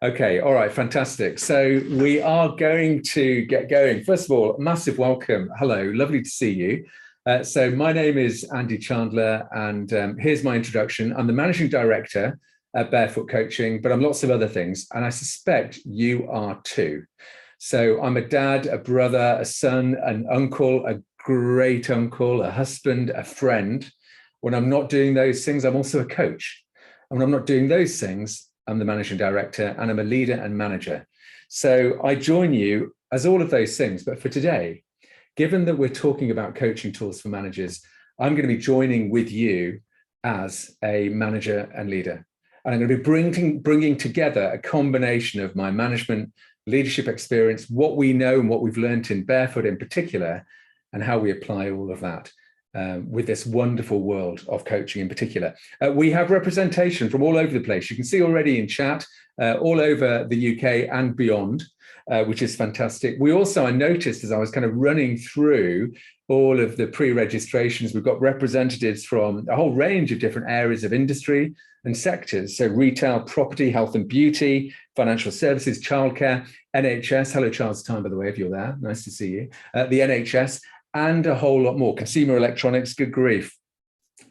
Okay, all right, fantastic. So we are going to get going. First of all, massive welcome. Hello, lovely to see you. So my name is Andy Chandler, and here's my introduction. I'm the managing director at Barefoot Coaching, but I'm lots of other things, and I suspect you are too. So I'm a dad, a brother, a son, an uncle, a great uncle, a husband, a friend. When I'm not doing those things, I'm also a coach. And when I'm not doing those things, I'm the managing director and I'm a leader and manager. So I join you as all of those things. But for today, given that we're talking about coaching tools for managers, I'm going to be joining with you as a manager and leader. And I'm going to be bringing together a combination of my management, leadership experience, what we know and what we've learned in Barefoot in particular, and how we apply all of that with this wonderful world of coaching in particular. We have representation from all over the place. You can see already in chat, all over the UK and beyond, which is fantastic. We also, I noticed as I was kind of running through all of the pre-registrations, we've got representatives from a whole range of different areas of industry and sectors. So retail, property, health and beauty, financial services, childcare, NHS. Hello, Charles Time, by the way, if you're there. Nice to see you. The NHS, and a whole lot more. Consumer electronics, good grief.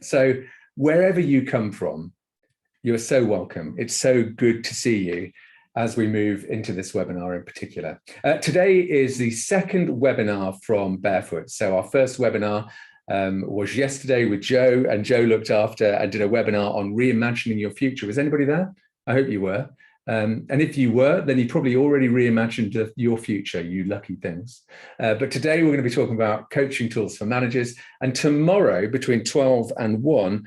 So wherever you come from, you're so welcome. It's so good to see you as we move into this webinar in particular. Today is the second webinar from Barefoot. So our first webinar was yesterday with Joe, and Joe looked after and did a webinar on reimagining your future. Was anybody there? I hope you were. And if you were, then you probably already reimagined your future, you lucky things. But today we're going to be talking about coaching tools for managers. And tomorrow between 12 and 1,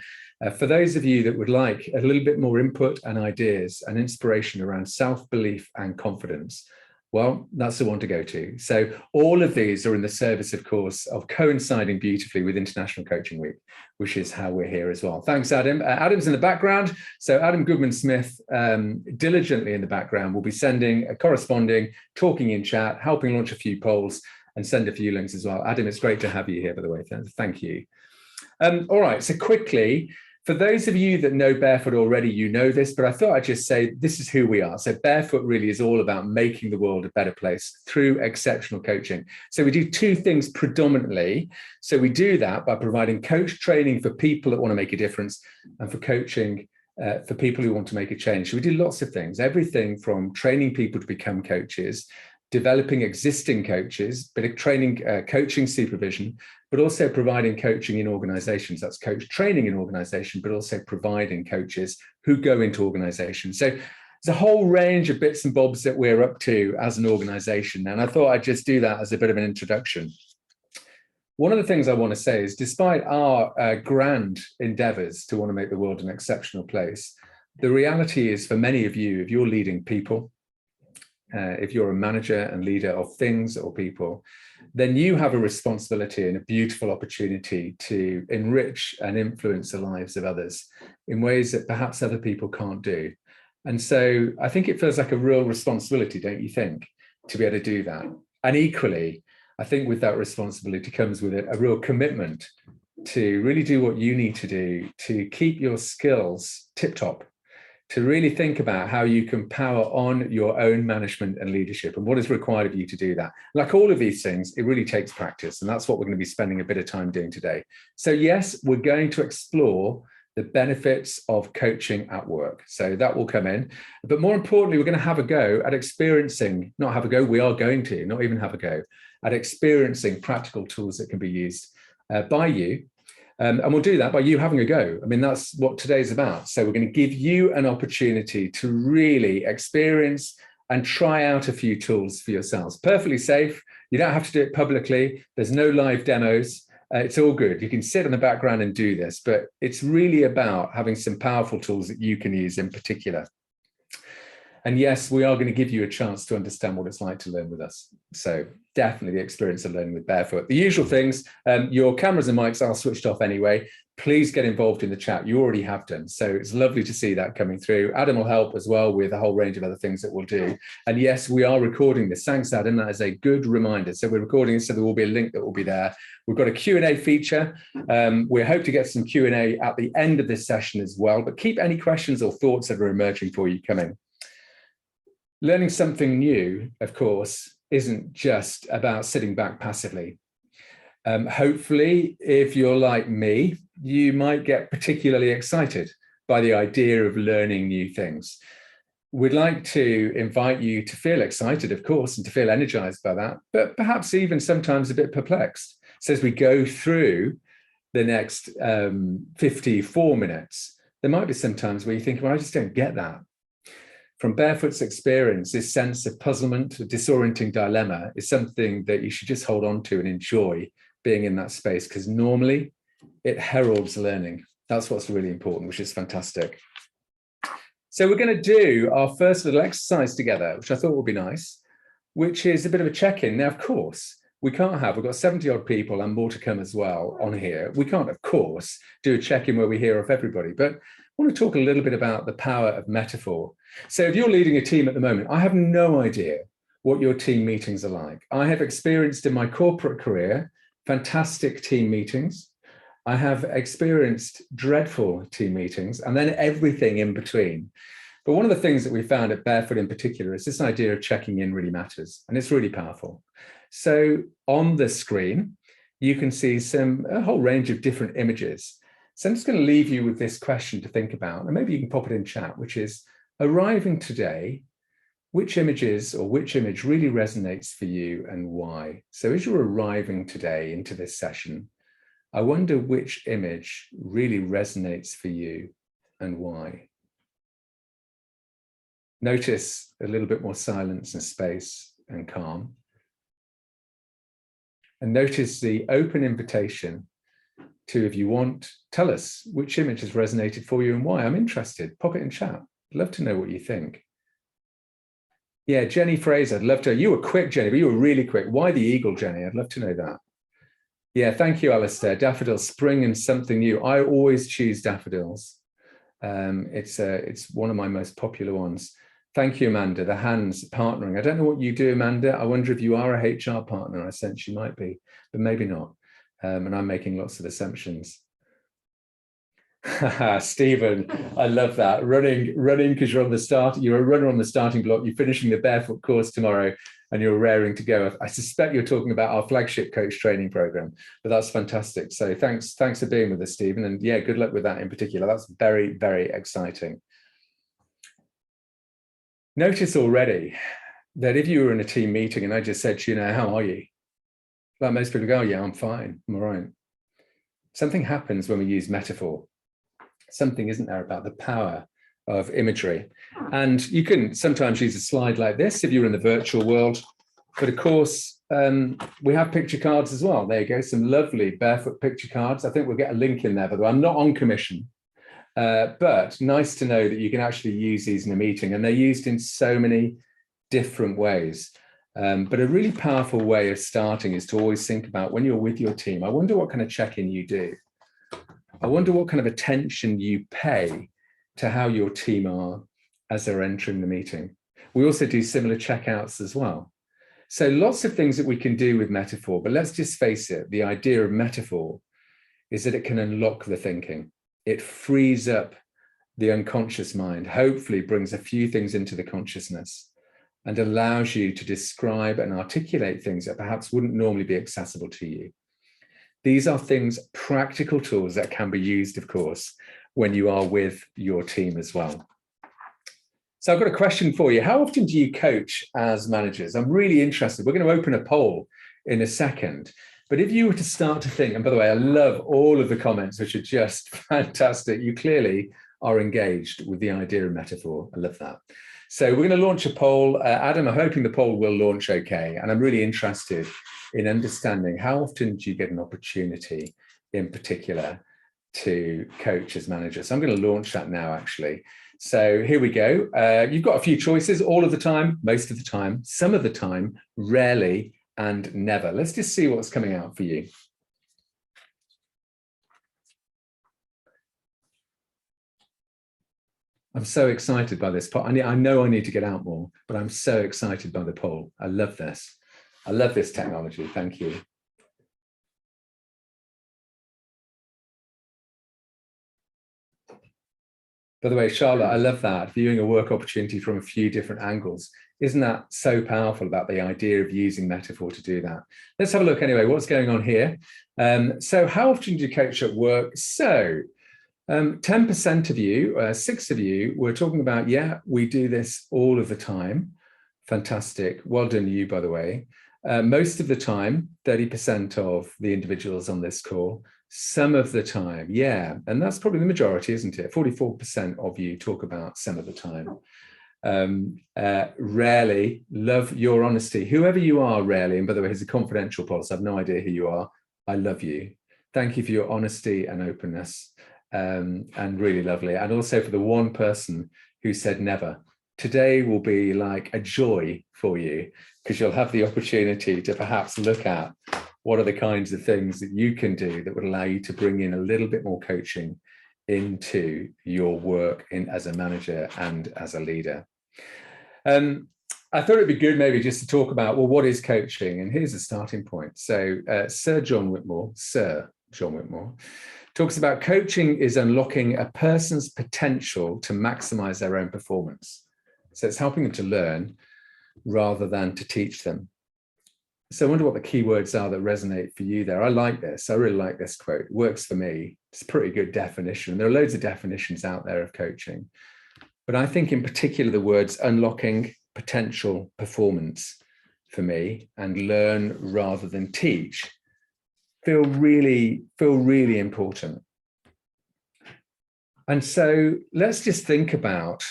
for those of you that would like a little bit more input and ideas and inspiration around self-belief and confidence, well, that's the one to go to. So all of these are in the service, of course, of coinciding beautifully with International Coaching Week, which is how we're here as well. Thanks, Adam. Adam's in the background. So Adam Goodman-Smith, diligently in the background, will be sending, corresponding, talking in chat, helping launch a few polls and send a few links as well. Adam, it's great to have you here, by the way. Thank you. All right, so quickly, for those of you that know Barefoot already, you know this, but I thought I'd just say this is who we are. So Barefoot really is all about making the world a better place through exceptional coaching. So we do two things predominantly. So we do that by providing coach training for people that want to make a difference and for coaching for people who want to make a change. So we do lots of things, everything from training people to become coaches, developing existing coaches, but training, coaching supervision, but also providing coaching in organizations. That's coach training in organization, but also providing coaches who go into organizations. So there's a whole range of bits and bobs that we're up to as an organization. And I thought I'd just do that as a bit of an introduction. One of the things I want to say is, despite our grand endeavors to want to make the world an exceptional place, the reality is for many of you, if you're leading people, if you're a manager and leader of things or people, then you have a responsibility and a beautiful opportunity to enrich and influence the lives of others in ways that perhaps other people can't do. And so I think it feels like a real responsibility, don't you think, to be able to do that? And equally, I think with that responsibility comes with it a real commitment to really do what you need to do to keep your skills tip-top, to really think about how you can power on your own management and leadership and what is required of you to do that. Like all of these things, it really takes practice. And that's what we're going to be spending a bit of time doing today. So yes, we're going to explore the benefits of coaching at work. So that will come in. But more importantly, we're going to have a go at experiencing, not have a go, we are going to, not even have a go, at experiencing practical tools that can be used by you. And we'll do that by you having a go. I mean, that's what today's about. So we're going to give you an opportunity to really experience and try out a few tools for yourselves. Perfectly safe. You don't have to do it publicly. There's no live demos. It's all good. You can sit in the background and do this, but it's really about having some powerful tools that you can use in particular. And yes, we are going to give you a chance to understand what it's like to learn with us. So definitely the experience of learning with Barefoot. The usual things, your cameras and mics are switched off anyway. Please get involved in the chat. You already have done. So it's lovely to see that coming through. Adam will help as well with a whole range of other things that we'll do. And yes, we are recording this. Thanks, Adam. That is a good reminder. So we're recording it, so there will be a link that will be there. We've got a Q&A feature. We hope to get some Q&A at the end of this session as well. But keep any questions or thoughts that are emerging for you coming. Learning something new, of course, isn't just about sitting back passively. Hopefully, if you're like me, you might get particularly excited by the idea of learning new things. We'd like to invite you to feel excited, of course, and to feel energized by that, but perhaps even sometimes a bit perplexed. So as we go through the next 54 minutes, there might be some times where you think, well, I just don't get that. From Barefoot's experience, this sense of puzzlement, a disorienting dilemma is something that you should just hold on to and enjoy being in that space, because normally it heralds learning. That's what's really important, which is fantastic. So we're going to do our first little exercise together, which I thought would be nice, which is a bit of a check-in. Now, of course, we've got 70 odd people and more to come as well on here. We can't, of course, do a check-in where we hear off everybody, but I want to talk a little bit about the power of metaphor. So if you're leading a team at the moment, I have no idea what your team meetings are like. I have experienced in my corporate career fantastic team meetings. I have experienced dreadful team meetings, and then everything in between. But one of the things that we found at Barefoot in particular is this idea of checking in really matters, and it's really powerful. So on the screen, you can see a whole range of different images. So I'm just going to leave you with this question to think about, and maybe you can pop it in chat, which is, arriving today, which image really resonates for you and why? So as you're arriving today into this session, I wonder which image really resonates for you and why. Notice a little bit more silence and space and calm. And notice the open invitation to, if you want, tell us which image has resonated for you and why. I'm interested. Pop it in chat. I'd love to know what you think. Yeah, Jenny Fraser, I'd love to. You were quick, Jenny, but you were really quick. Why the eagle, Jenny? I'd love to know that. Yeah, thank you, Alistair. Daffodils, spring and something new. I always choose daffodils. It's one of my most popular ones. Thank you, Amanda. The hands partnering. I don't know what you do, Amanda. I wonder if you are a HR partner. I sense you might be, but maybe not. And I'm making lots of assumptions. Stephen, I love that. Running because you're a runner on the starting block. You're finishing the Barefoot course tomorrow and you're raring to go. I suspect you're talking about our flagship coach training program, but that's fantastic. So thanks for being with us, Stephen. And yeah, good luck with that in particular. That's very, very exciting. Notice already that if you were in a team meeting and I just said to you, how are you? Like most people go, oh, yeah, I'm fine. I'm all right. Something happens when we use metaphor. Something, isn't there, about the power of imagery. And you can sometimes use a slide like this if you're in the virtual world. But of course, we have picture cards as well. There you go, some lovely Barefoot picture cards. I think we'll get a link in there, by the way. I'm not on commission. But nice to know that you can actually use these in a meeting, and they're used in so many different ways. But a really powerful way of starting is to always think about, when you're with your team, I wonder what kind of check-in you do. I wonder what kind of attention you pay to how your team are as they're entering the meeting. We also do similar checkouts as well. So lots of things that we can do with metaphor, but let's just face it, the idea of metaphor is that it can unlock the thinking. It frees up the unconscious mind, hopefully brings a few things into the consciousness and allows you to describe and articulate things that perhaps wouldn't normally be accessible to you. These are things, practical tools that can be used, of course, when you are with your team as well. So I've got a question for you. How often do you coach as managers? I'm really interested. We're going to open a poll in a second. But if you were to start to think, and by the way, I love all of the comments, which are just fantastic. You clearly are engaged with the idea of metaphor. I love that. So we're going to launch a poll. Adam, I'm hoping the poll will launch okay. And I'm really interested in understanding, how often do you get an opportunity in particular to coach as managers? So I'm going to launch that now, actually. So here we go. You've got a few choices: all of the time, most of the time, some of the time, rarely, and never. Let's just see what's coming out for you. I'm so excited by this poll. I know I need to get out more, but I'm so excited by the poll. I love this. I love this technology. Thank you. By the way, Charlotte, I love that, viewing a work opportunity from a few different angles. Isn't that so powerful about the idea of using metaphor to do that? Let's have a look anyway, what's going on here. So how often do you coach at work? So 10% of you, 6 of you were talking about, yeah, we do this all of the time. Fantastic. Well done you, by the way. Most of the time, 30% of the individuals on this call, some of the time, yeah. And that's probably the majority, isn't it? 44% of you talk about some of the time. Rarely, love your honesty. Whoever you are, rarely, and by the way, here's a confidential policy. I have no idea who you are. I love you. Thank you for your honesty and openness, and really lovely. And also for the one person who said never. Today will be like a joy for you, because you'll have the opportunity to perhaps look at what are the kinds of things that you can do that would allow you to bring in a little bit more coaching into your work as a manager and as a leader. I thought it'd be good maybe just to talk about, well, what is coaching? And here's a starting point. So Sir John Whitmore talks about coaching is unlocking a person's potential to maximize their own performance. So it's helping them to learn rather than to teach them. So I wonder what the key words are that resonate for you there. I like this. I really like this quote. It works for me. It's a pretty good definition. There are loads of definitions out there of coaching. But I think in particular, the words unlocking potential performance for me and learn rather than teach feel really important. And so let's just think about,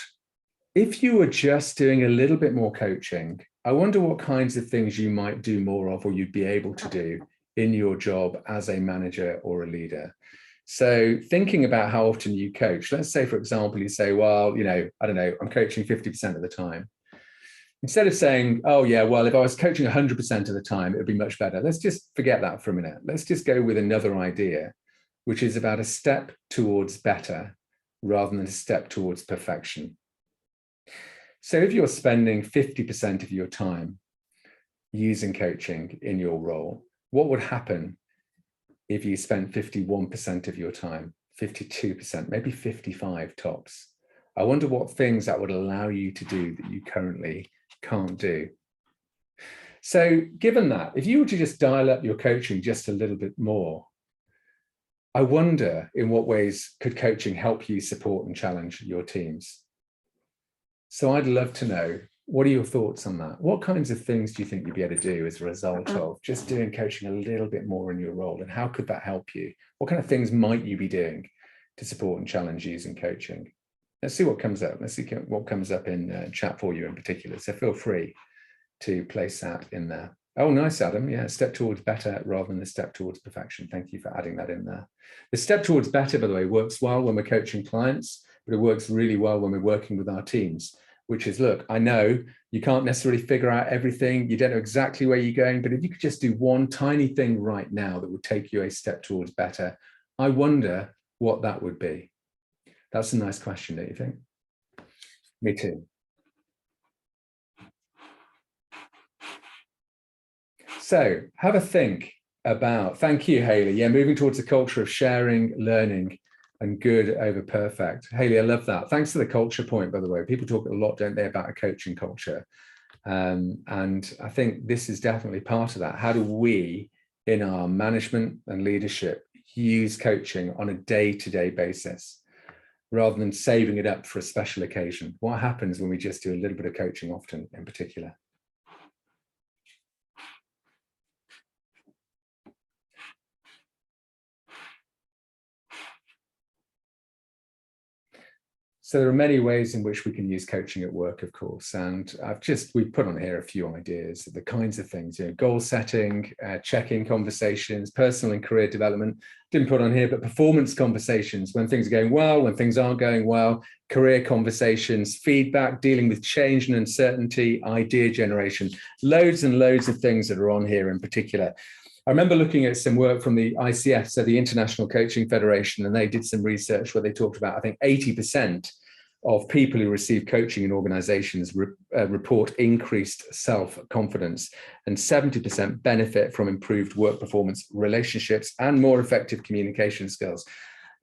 if you were just doing a little bit more coaching, I wonder what kinds of things you might do more of, or you'd be able to do in your job as a manager or a leader. So thinking about how often you coach, let's say, for example, you say, well, I don't know, I'm coaching 50% of the time. Instead of saying, oh yeah, well, if I was coaching 100% of the time, it would be much better. Let's just forget that for a minute. Let's just go with another idea, which is about a step towards better rather than a step towards perfection. So if you're spending 50% of your time using coaching in your role, what would happen if you spent 51% of your time, 52%, maybe 55 tops? I wonder what things that would allow you to do that you currently can't do. So given that, if you were to just dial up your coaching just a little bit more, I wonder in what ways could coaching help you support and challenge your teams? So I'd love to know, what are your thoughts on that? What kinds of things do you think you'd be able to do as a result of just doing coaching a little bit more in your role? And how could that help you? What kind of things might you be doing to support and challenge using coaching? Let's see what comes up. Let's see what comes up in chat for you in particular. So feel free to place that in there. Oh, nice, Adam. Yeah, step towards better rather than the step towards perfection. Thank you for adding that in there. The step towards better, by the way, works well when we're coaching clients, but it works really well when we're working with our teams, which is, look, I know you can't necessarily figure out everything. You don't know exactly where you're going, but if you could just do one tiny thing right now that would take you a step towards better, I wonder what that would be. That's a nice question, don't you think? Me too. So have a think about, thank you, Haley. Yeah, moving towards a culture of sharing, learning, and good over perfect. Haley, I love that. Thanks for the culture point, by the way. People talk a lot, don't they, about a coaching culture. And I think this is definitely part of that. How do we, in our management and leadership, use coaching on a day-to-day basis rather than saving it up for a special occasion? What happens when we just do a little bit of coaching often in particular? So there are many ways in which we can use coaching at work, of course, and we've put on here a few ideas, the kinds of things, goal setting, check-in conversations, personal and career development. Didn't put on here, but performance conversations, when things are going well, when things aren't going well, career conversations, feedback, dealing with change and uncertainty, idea generation, loads and loads of things that are on here in particular. I remember looking at some work from the ICF, so the International Coaching Federation, and they did some research where they talked about, I think, 80% of people who receive coaching in organizations report increased self-confidence, and 70% benefit from improved work performance, relationships, and more effective communication skills.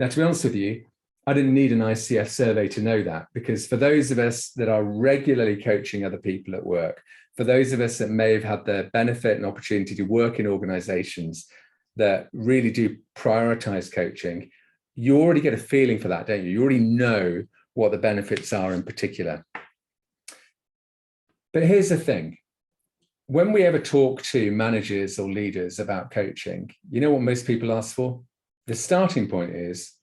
Now, to be honest with you, I didn't need an ICF survey to know that, because for those of us that are regularly coaching other people at work, for those of us that may have had the benefit and opportunity to work in organizations that really do prioritize coaching, you already get a feeling for that, don't you? You already know what the benefits are in particular. But here's the thing. When we ever talk to managers or leaders about coaching, you know what most people ask for? The starting point is,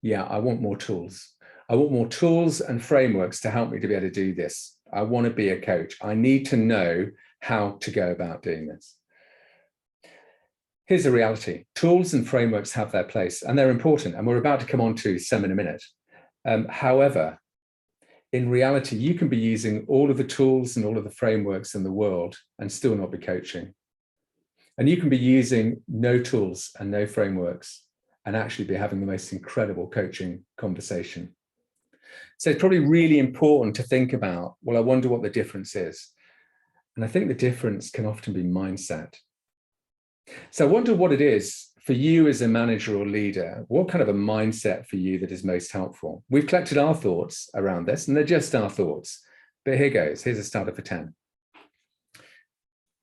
yeah, I want more tools. I want more tools and frameworks to help me to be able to do this. I want to be a coach. I need to know how to go about doing this. Here's the reality. Tools and frameworks have their place, and they're important, and we're about to come on to some in a minute. However, in reality, you can be using all of the tools and all of the frameworks in the world and still not be coaching. And you can be using no tools and no frameworks and actually be having the most incredible coaching conversation. So it's probably really important to think about, well, I wonder what the difference is. And I think the difference can often be mindset. So I wonder what it is for you as a manager or leader. What kind of a mindset for you that is most helpful? We've collected our thoughts around this, and they're just our thoughts. But here goes. Here's a starter for 10.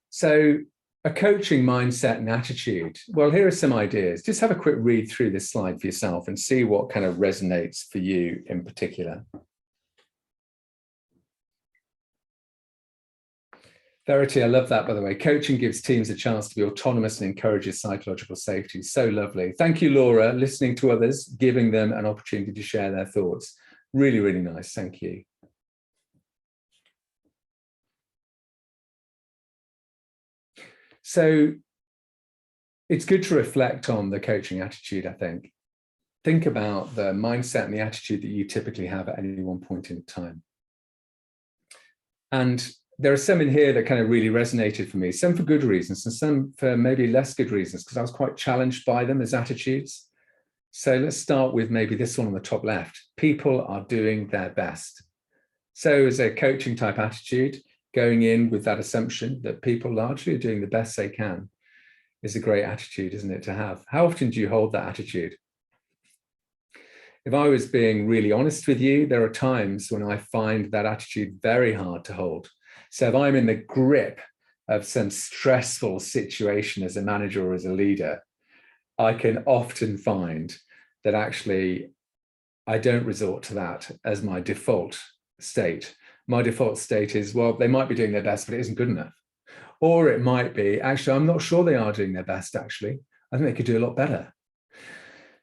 So a coaching mindset and attitude. Well, here are some ideas. Just have a quick read through this slide for yourself and see what kind of resonates for you in particular. Verity, I love that, by the way. Coaching gives teams a chance to be autonomous and encourages psychological safety. So lovely. Thank you, Laura, listening to others, giving them an opportunity to share their thoughts. Really, really nice. Thank you. So it's good to reflect on the coaching attitude, I think. Think about the mindset and the attitude that you typically have at any one point in time. And there are some in here that kind of really resonated for me, some for good reasons and some for maybe less good reasons, because I was quite challenged by them as attitudes. So let's start with maybe this one on the top left. People are doing their best. So as a coaching type attitude, going in with that assumption that people largely are doing the best they can is a great attitude, isn't it, to have? How often do you hold that attitude? If I was being really honest with you, there are times when I find that attitude very hard to hold. So if I'm in the grip of some stressful situation as a manager or as a leader, I can often find that actually I don't resort to that as my default state. My default state is, well, they might be doing their best, but it isn't good enough. Or it might be, actually, I'm not sure they are doing their best, actually. I think they could do a lot better.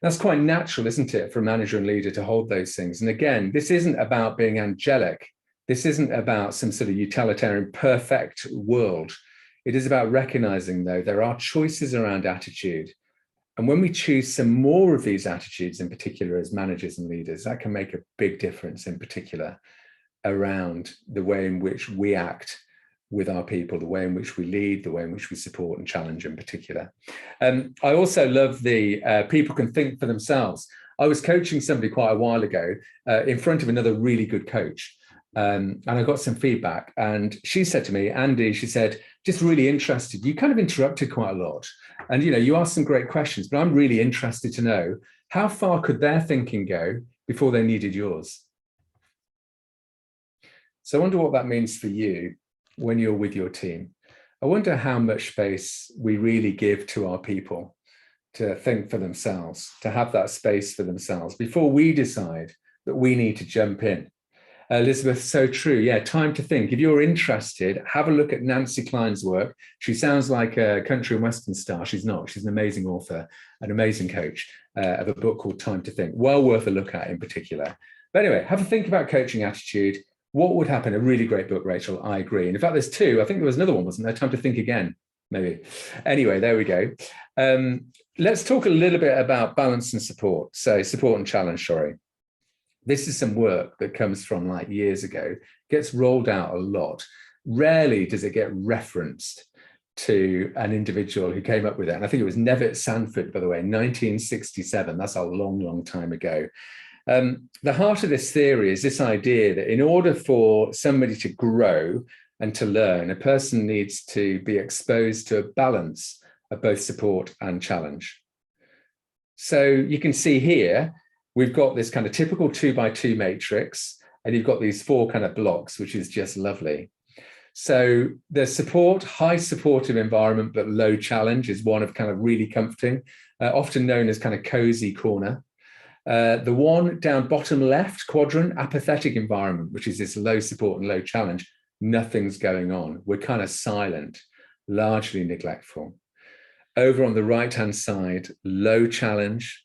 That's quite natural, isn't it, for a manager and leader to hold those things. And again, this isn't about being angelic. This isn't about some sort of utilitarian perfect world. It is about recognizing, though, there are choices around attitude. And when we choose some more of these attitudes, in particular as managers and leaders, that can make a big difference in particular around the way in which we act with our people, the way in which we lead, the way in which we support and challenge in particular. I also love the people can think for themselves. I was coaching somebody quite a while ago in front of another really good coach. And I got some feedback, and she said to me, Andy, she said, just really interested. You kind of interrupted quite a lot. And, you know, you asked some great questions, but I'm really interested to know how far could their thinking go before they needed yours? So I wonder what that means for you when you're with your team. I wonder how much space we really give to our people to think for themselves, to have that space for themselves before we decide that we need to jump in. Elizabeth, so true. Yeah, time to think. If you're interested, have a look at Nancy Klein's work. She sounds like a country and western star. She's not. She's an amazing author, an amazing coach of a book called Time to Think. Well worth a look at in particular. But anyway, have a think about coaching attitude. What would happen? A really great book, Rachel. I agree. And in fact, there's two. I think there was another one, wasn't there? Time to Think Again, maybe. Anyway, there we go. Let's talk a little bit about balance and support. So support and challenge, sorry. This is some work that comes from like years ago, gets rolled out a lot. Rarely does it get referenced to an individual who came up with it. And I think it was Nevitt Sanford, by the way, 1967. That's a long, long time ago. The heart of this theory is this idea that in order for somebody to grow and to learn, a person needs to be exposed to a balance of both support and challenge. So you can see here, we've got this kind of typical 2x2 matrix, and you've got these 4 kind of blocks, which is just lovely. So there's support, high supportive environment, but low challenge is one of kind of really comforting, often known as kind of cozy corner. The one down bottom left quadrant, apathetic environment, which is this low support and low challenge, nothing's going on. We're kind of silent, largely neglectful. Over on the right-hand side, low challenge,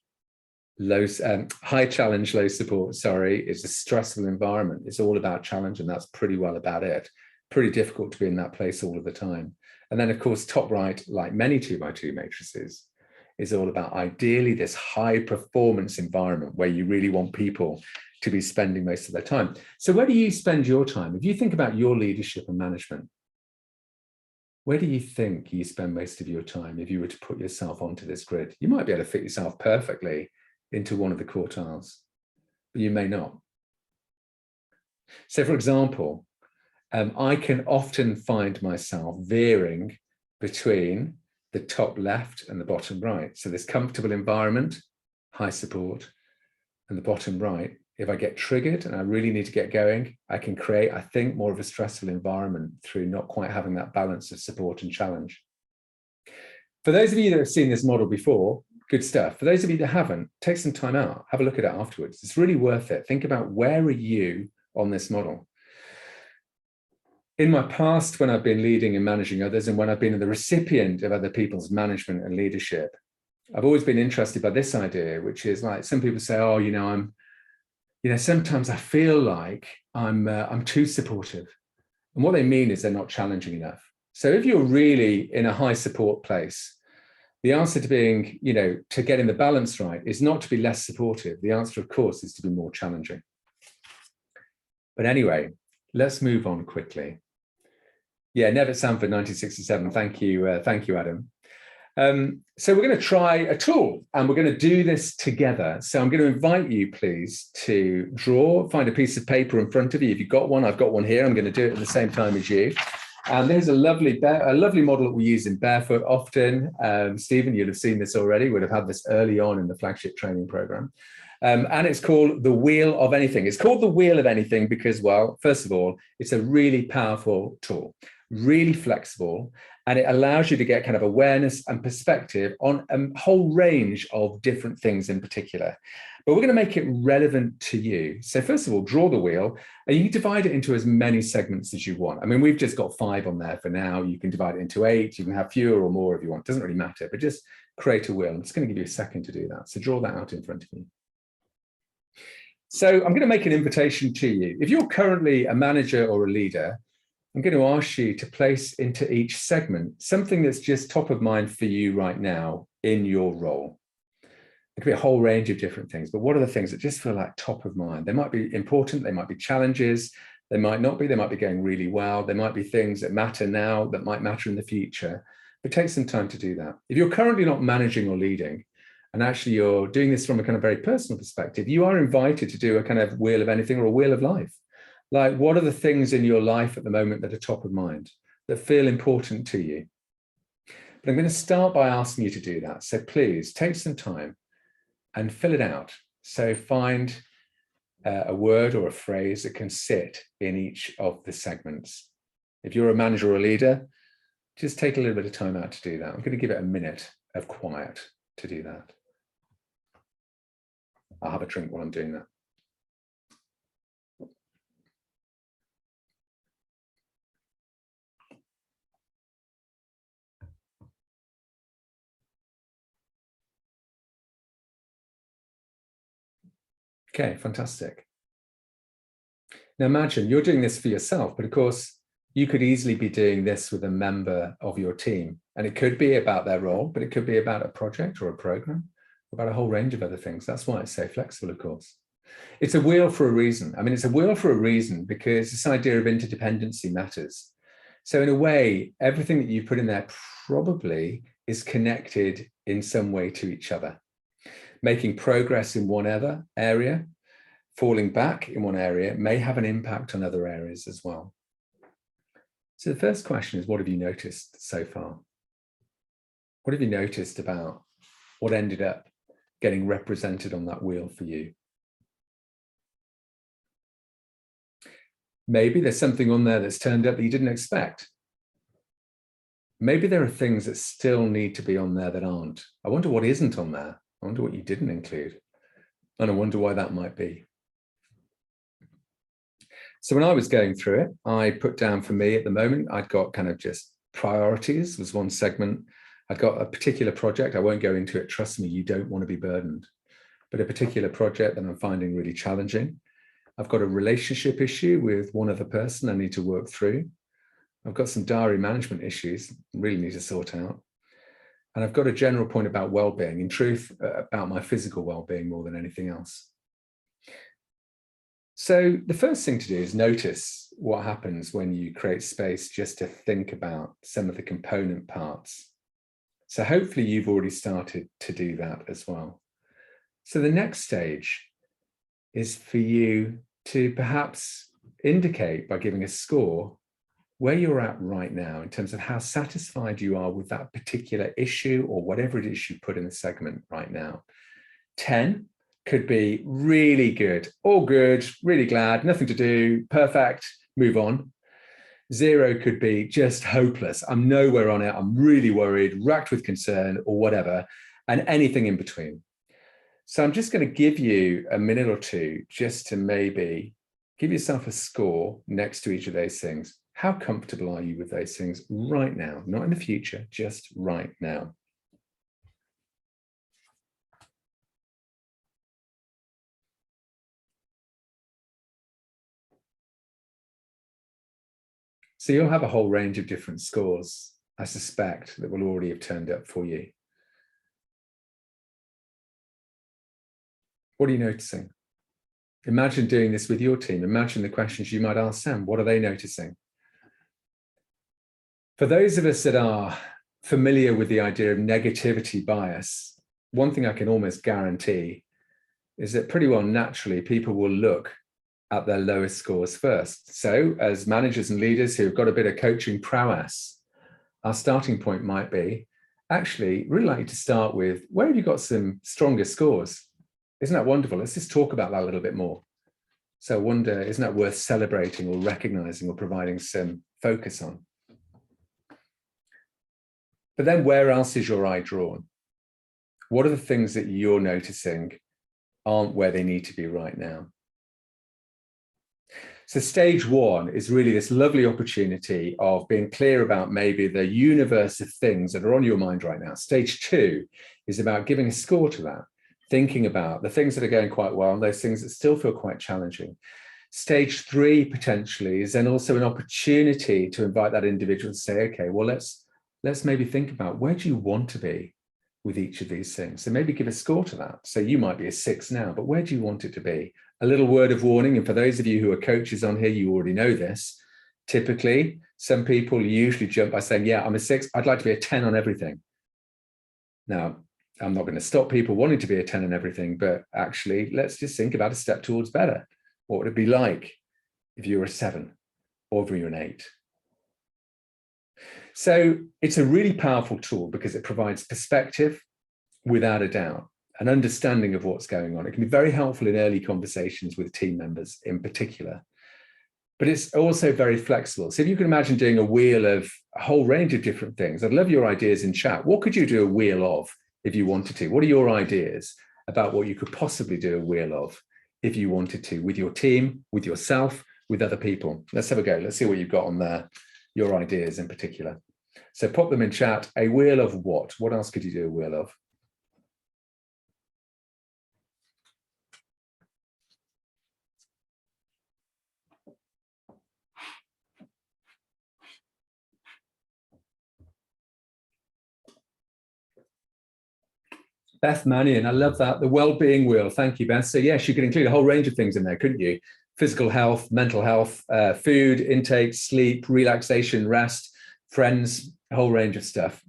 high challenge, low support, sorry, it's a stressful environment. It's all about challenge, and that's pretty well about it. Pretty difficult to be in that place all of the time. And then, of course, top right, like many 2x2 matrices, is all about ideally this high performance environment where you really want people to be spending most of their time. So where do you spend your time? If you think about your leadership and management, where do you think you spend most of your time if you were to put yourself onto this grid? You might be able to fit yourself perfectly into one of the quartiles, but you may not. So for example, I can often find myself veering between the top left and the bottom right. So this comfortable environment, high support, and the bottom right, if I get triggered and I really need to get going, I can create, I think, more of a stressful environment through not quite having that balance of support and challenge. For those of you that have seen this model before, good stuff. For those of you that haven't, take some time out, have a look at it afterwards. It's really worth it. Think about, where are you on this model? In my past, when I've been leading and managing others, and when I've been the recipient of other people's management and leadership, I've always been interested by this idea, which is like, some people say, oh, sometimes I feel like I'm too supportive. And what they mean is they're not challenging enough. So if you're really in a high support place, the answer to being, to getting the balance right is not to be less supportive. The answer, of course, is to be more challenging. But anyway, let's move on quickly. Yeah, Nevitt Sanford, 1967. Thank you, Adam. So we're going to try a tool, and we're going to do this together. So I'm going to invite you, please, to find a piece of paper in front of you. If you've got one, I've got one here. I'm going to do it at the same time as you. And there's a lovely model that we use in Barefoot often. Stephen, you'll have seen this already. We'd have had this early on in the flagship training program. And it's called the Wheel of Anything. It's called the Wheel of Anything because, well, first of all, it's a really powerful tool, really flexible, and it allows you to get kind of awareness and perspective on a whole range of different things in particular. But we're going to make it relevant to you. So first of all, draw the wheel, and you can divide it into as many segments as you want. I mean, we've just got 5 on there for now. You can divide it into 8. You can have fewer or more if you want. It doesn't really matter, but just create a wheel. I'm just going to give you a second to do that. So draw that out in front of you. So I'm going to make an invitation to you. If you're currently a manager or a leader, I'm going to ask you to place into each segment something that's just top of mind for you right now in your role. It could be a whole range of different things, but what are the things that just feel like top of mind? They might be important, they might be challenges, they might not be, they might be going really well, there might be things that matter now that might matter in the future, but take some time to do that. If you're currently not managing or leading, and actually you're doing this from a kind of very personal perspective, you are invited to do a kind of wheel of anything or a wheel of life. Like, what are the things in your life at the moment that are top of mind, that feel important to you? But I'm going to start by asking you to do that. So please take some time and fill it out. So find a word or a phrase that can sit in each of the segments. If you're a manager or a leader, just take a little bit of time out to do that. I'm going to give it a minute of quiet to do that. I'll have a drink while I'm doing that. Okay, fantastic. Now imagine you're doing this for yourself, but of course, you could easily be doing this with a member of your team. And it could be about their role, but it could be about a project or a program, about a whole range of other things. That's why it's so flexible, of course. It's a wheel for a reason. I mean, it's a wheel for a reason because this idea of interdependency matters. So in a way, everything that you put in there probably is connected in some way to each other. Making progress in one area, falling back in one area may have an impact on other areas as well. So the first question is, what have you noticed so far? What have you noticed about what ended up getting represented on that wheel for you? Maybe there's something on there that's turned up that you didn't expect. Maybe there are things that still need to be on there that aren't. I wonder what isn't on there. I wonder what you didn't include. And I wonder why that might be. So when I was going through it, I put down for me at the moment, I'd got kind of just priorities was one segment. I've got a particular project. I won't go into it. Trust me, you don't want to be burdened. But a particular project that I'm finding really challenging. I've got a relationship issue with one other person I need to work through. I've got some diary management issues I really need to sort out. And I've got a general point about well-being, in truth, about my physical well-being more than anything else. So the first thing to do is notice what happens when you create space just to think about some of the component parts. So hopefully you've already started to do that as well. So the next stage is for you to perhaps indicate by giving a score where you're at right now in terms of how satisfied you are with that particular issue or whatever it is you put in the segment right now. 10 could be really good, all good, really glad, nothing to do, perfect, move on. 0 could be just hopeless. I'm nowhere on it. I'm really worried, racked with concern or whatever, and anything in between. So I'm just going to give you a minute or two just to maybe give yourself a score next to each of those things. How comfortable are you with those things right now? Not in the future, just right now. So you'll have a whole range of different scores, I suspect, that will already have turned up for you. What are you noticing? Imagine doing this with your team. Imagine the questions you might ask them. What are they noticing? For those of us that are familiar with the idea of negativity bias, one thing I can almost guarantee is that pretty well naturally people will look at their lowest scores first. So as managers and leaders who've got a bit of coaching prowess, our starting point might be, actually, really like you to start with, where have you got some stronger scores? Isn't that wonderful? Let's just talk about that a little bit more. So I wonder, isn't that worth celebrating or recognizing or providing some focus on? But then where else is your eye drawn? What are the things that you're noticing aren't where they need to be right now? So stage 1 is really this lovely opportunity of being clear about maybe the universe of things that are on your mind right now. Stage 2 is about giving a score to that, thinking about the things that are going quite well and those things that still feel quite challenging. Stage 3 potentially is then also an opportunity to invite that individual to say, okay, well, let's maybe think about where do you want to be with each of these things? So maybe give a score to that. So you might be a 6 now, but where do you want it to be? A little word of warning, and for those of you who are coaches on here, you already know this. Typically, some people usually jump by saying, yeah, I'm a 6, I'd like to be a 10 on everything. Now, I'm not going to stop people wanting to be a 10 on everything, but actually, let's just think about a step towards better. What would it be like if you were a 7 or if you were an 8? So it's a really powerful tool because it provides perspective without a doubt, an understanding of what's going on. It can be very helpful in early conversations with team members in particular, but it's also very flexible. So if you can imagine doing a wheel of a whole range of different things, I'd love your ideas in chat. What could you do a wheel of if you wanted to? What are your ideas about what you could possibly do a wheel of if you wanted to, with your team, with yourself, with other people? Let's have a go. Let's see what you've got on there, your ideas in particular. So pop them in chat. A wheel of what? What else could you do a wheel of? Beth Mannion, I love that. The well-being wheel. Thank you, Beth. So yes, you could include a whole range of things in there, couldn't you? Physical health, mental health, food intake, sleep, relaxation, rest, friends, a whole range of stuff.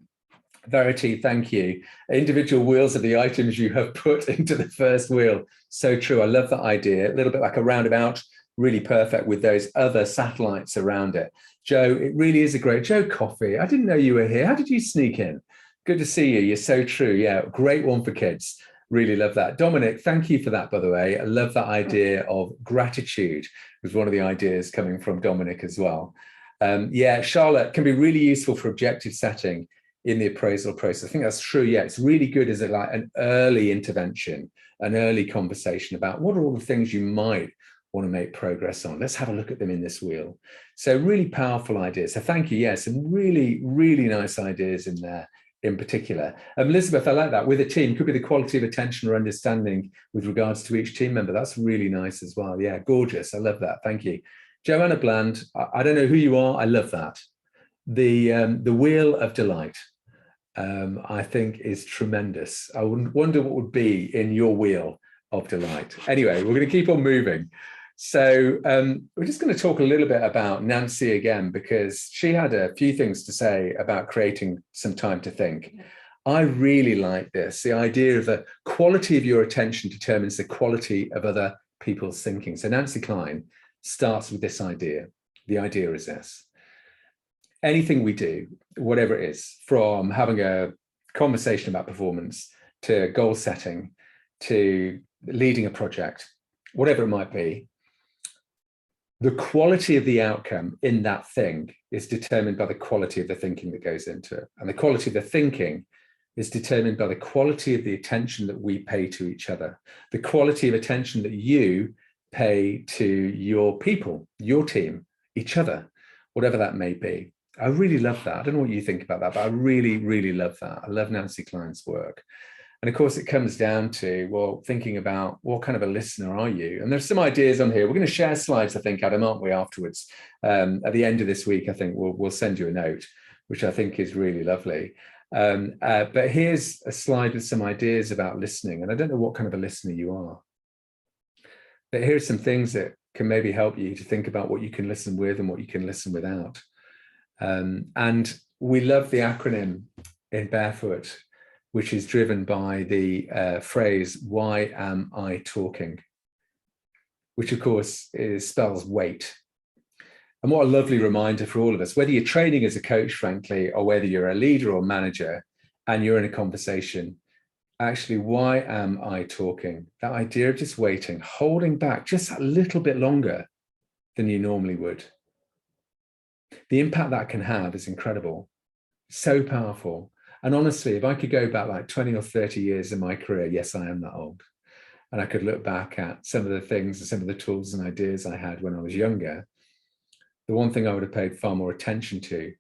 Verity, thank you. Individual wheels of the items you have put into the first wheel. So true. I love that idea. A little bit like a roundabout, really perfect with those other satellites around it. Joe, it really is a great, Joe Coffey. I didn't know you were here. How did you sneak in? Good to see you. You're so true. Yeah, great one for kids. Really love that. Dominic, thank you for that, by the way. I love that idea of gratitude. Was one of the ideas coming from Dominic as well. Yeah, Charlotte, can be really useful for objective setting in the appraisal process. I think that's true. Yeah, it's really good as like an early intervention, an early conversation about what are all the things you might want to make progress on. Let's have a look at them in this wheel. So really powerful ideas. So thank you. Yes, some really, really nice ideas in there in particular. Elizabeth, I like that. With a team, could be the quality of attention or understanding with regards to each team member. That's really nice as well. Yeah, gorgeous. I love that. Thank you. Joanna Bland, I don't know who you are. I love that. The wheel of delight, I think, is tremendous. I wonder what would be in your wheel of delight. Anyway, we're going to keep on moving. So we're just going to talk a little bit about Nancy again, because she had a few things to say about creating some time to think. I really like this, the idea of the quality of your attention determines the quality of other people's thinking. So Nancy Klein starts with this idea. The idea is this: anything we do, whatever it is, from having a conversation about performance to goal setting to leading a project, whatever it might be, the quality of the outcome in that thing is determined by the quality of the thinking that goes into it. And the quality of the thinking is determined by the quality of the attention that we pay to each other, the quality of attention that you pay to your people, your team, each other, whatever that may be. I really love that. I don't know what you think about that, but I really, really love that. I love Nancy Klein's work. And of course, it comes down to, well, thinking about what kind of a listener are you? And there's some ideas on here. We're going to share slides, I think, Adam, aren't we, afterwards? At the end of this week, I think we'll send you a note, which I think is really lovely. But here's a slide with some ideas about listening. And I don't know what kind of a listener you are. But here's some things that can maybe help you to think about what you can listen with and what you can listen without. And we love the acronym in Barefoot, which is driven by the phrase, why am I talking? Which of course spells wait. And what a lovely reminder for all of us, whether you're training as a coach, frankly, or whether you're a leader or manager and you're in a conversation, actually, why am I talking? That idea of just waiting, holding back just a little bit longer than you normally would. The impact that can have is incredible, so powerful. And honestly, if I could go back like 20 or 30 years in my career, yes, I am that old. And I could look back at some of the things and some of the tools and ideas I had when I was younger. The one thing I would have paid far more attention to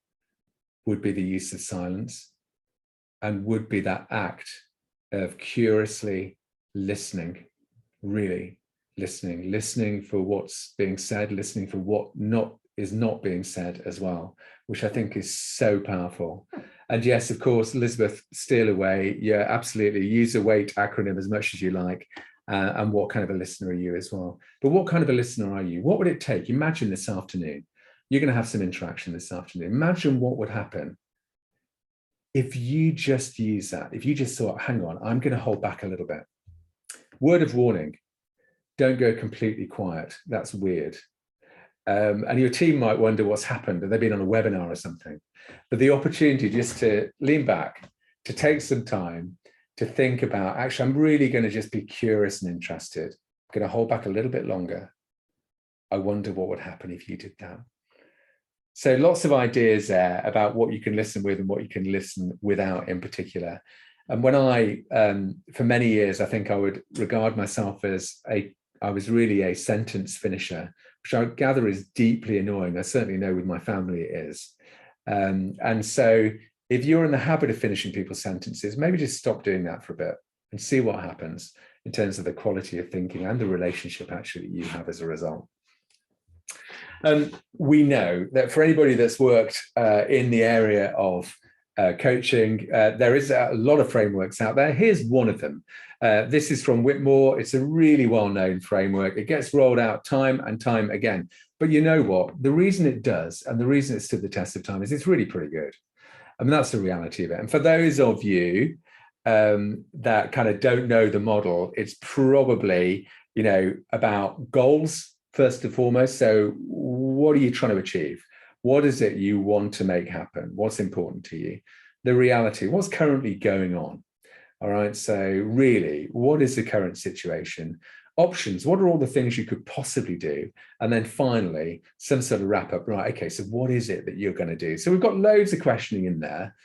would be the use of silence, and would be that act of curiously listening, really listening for what's being said, listening for what is not being said as well, which I think is so powerful. And yes, of course, Elizabeth, steal away. Yeah, absolutely. Use the WAIT acronym as much as you like. And what kind of a listener are you as well? But what kind of a listener are you? What would it take? Imagine this afternoon, you're going to have some interaction this afternoon. Imagine what would happen if you just use that, if you just thought, hang on, I'm going to hold back a little bit. Word of warning, don't go completely quiet. That's weird. And your team might wonder what's happened. Have they been on a webinar or something? But the opportunity just to lean back, to take some time, to think about, actually, I'm really going to just be curious and interested. I'm going to hold back a little bit longer. I wonder what would happen if you did that. So lots of ideas there about what you can listen with and what you can listen without in particular. And when for many years, I think I would regard myself as I was really a sentence finisher, which I gather is deeply annoying. I certainly know with my family it is. And so if you're in the habit of finishing people's sentences, maybe just stop doing that for a bit and see what happens in terms of the quality of thinking and the relationship actually that you have as a result. We know that for anybody that's worked in the area of coaching, there is a lot of frameworks out there. Here's one of them. This is from Whitmore. It's a really well-known framework. It gets rolled out time and time again. But you know what? The reason it does, and the reason it stood the test of time, is it's really pretty good. I mean, that's the reality of it. And for those of you that kind of don't know the model, it's probably, about goals, first and foremost. So what are you trying to achieve? What is it you want to make happen? What's important to you? The reality, what's currently going on? All right. So really, what is the current situation? Options, what are all the things you could possibly do? And then finally, some sort of wrap up, right? Okay, so what is it that you're going to do? So we've got loads of questioning in there,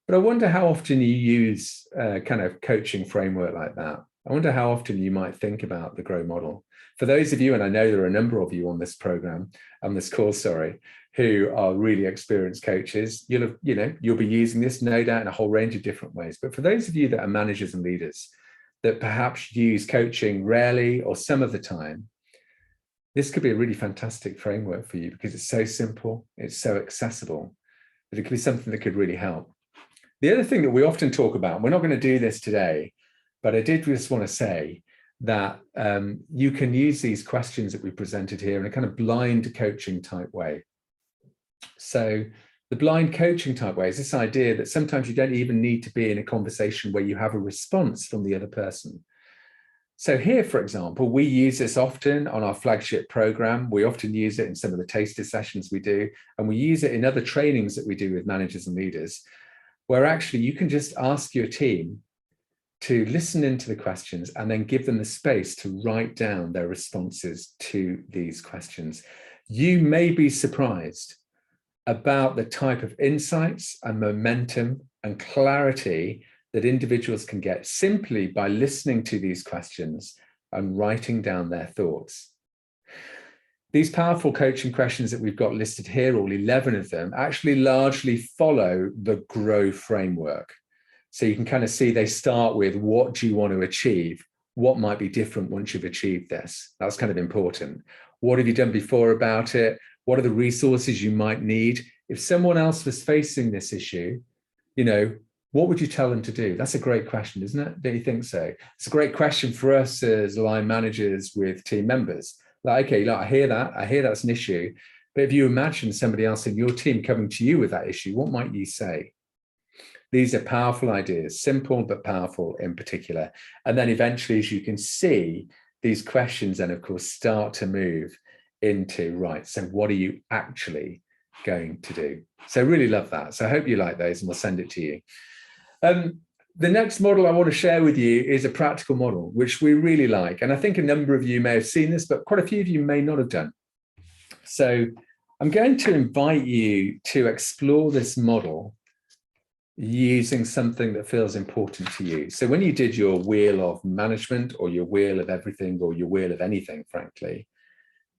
but I wonder how often you use kind of coaching framework like that. I wonder how often you might think about the GROW model. For those of you, and I know there are a number of you on this program, on this course, sorry, who are really experienced coaches, you'll be using this no doubt in a whole range of different ways. But for those of you that are managers and leaders that perhaps use coaching rarely or some of the time, this could be a really fantastic framework for you because it's so simple, it's so accessible, that it could be something that could really help. The other thing that we often talk about, we're not going to do this today, but I did just want to say that you can use these questions that we presented here in a kind of blind coaching type way. So the blind coaching type way is this idea that sometimes you don't even need to be in a conversation where you have a response from the other person. So here, for example, we use this often on our flagship program. We often use it in some of the taster sessions we do, and we use it in other trainings that we do with managers and leaders, where actually you can just ask your team to listen into the questions and then give them the space to write down their responses to these questions. You may be surprised about the type of insights and momentum and clarity that individuals can get simply by listening to these questions and writing down their thoughts. These powerful coaching questions that we've got listed here, all 11 of them, actually largely follow the GROW framework. So you can kind of see they start with, what do you want to achieve? What might be different once you've achieved this? That's kind of important. What have you done before about it? What are the resources you might need? If someone else was facing this issue, what would you tell them to do? That's a great question, isn't it? Don't you think so? It's a great question for us as line managers with team members. Like, okay, I hear that's an issue, but if you imagine somebody else in your team coming to you with that issue, what might you say? These are powerful ideas, simple but powerful in particular. And then eventually, as you can see, these questions then, of course, start to move into, right, so what are you actually going to do? So I really love that. So I hope you like those, and we'll send it to you. The next model I want to share with you is a practical model, which we really like. And I think a number of you may have seen this, but quite a few of you may not have done. So I'm going to invite you to explore this model using something that feels important to you. So when you did your wheel of management, or your wheel of everything, or your wheel of anything, frankly,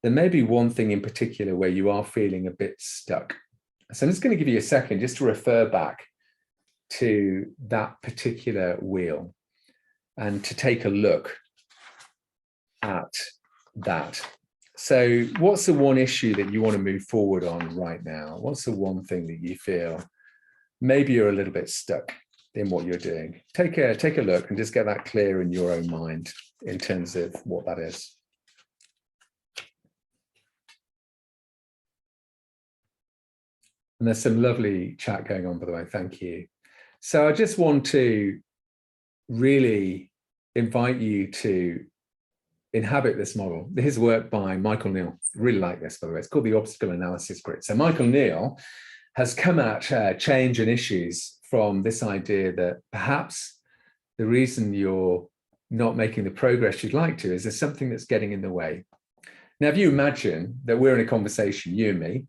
there may be one thing in particular where you are feeling a bit stuck. So I'm just going to give you a second just to refer back to that particular wheel and to take a look at that. So what's the one issue that you want to move forward on right now? What's the one thing that you feel maybe you're a little bit stuck in what you're doing? Take a look and just get that clear in your own mind in terms of what that is. And there's some lovely chat going on, by the way. Thank you. So I just want to really invite you to inhabit this model. Here's work by Michael Neal. Really like this, by the way. It's called the Obstacle Analysis Grid. So Michael Neal has come at change and issues from this idea that perhaps the reason you're not making the progress you'd like to is there's something that's getting in the way. Now, if you imagine that we're in a conversation, you and me,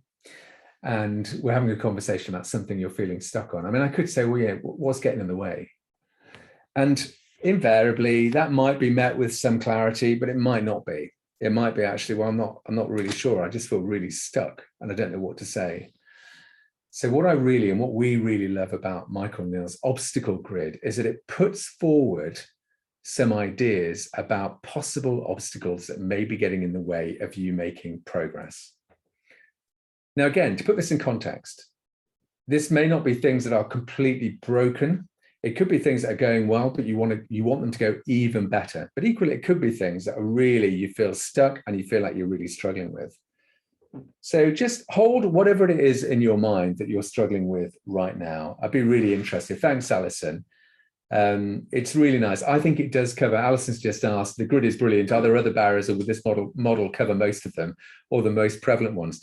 and we're having a conversation about something you're feeling stuck on. I mean, I could say, well, yeah, what's getting in the way? And invariably, that might be met with some clarity, but it might not be. It might be actually, well, I'm not really sure. I just feel really stuck and I don't know what to say. So what we really love about Michael Neal's obstacle grid is that it puts forward some ideas about possible obstacles that may be getting in the way of you making progress. Now, again, to put this in context, this may not be things that are completely broken. It could be things that are going well, but you want them to go even better. But equally, it could be things that are really, you feel stuck and you feel like you're really struggling with. So just hold whatever it is in your mind that you're struggling with right now. I'd be really interested. Thanks, Alison. It's really nice. I think it does cover, Alison's just asked, the grid is brilliant. Are there other barriers, or would this model cover most of them, or the most prevalent ones?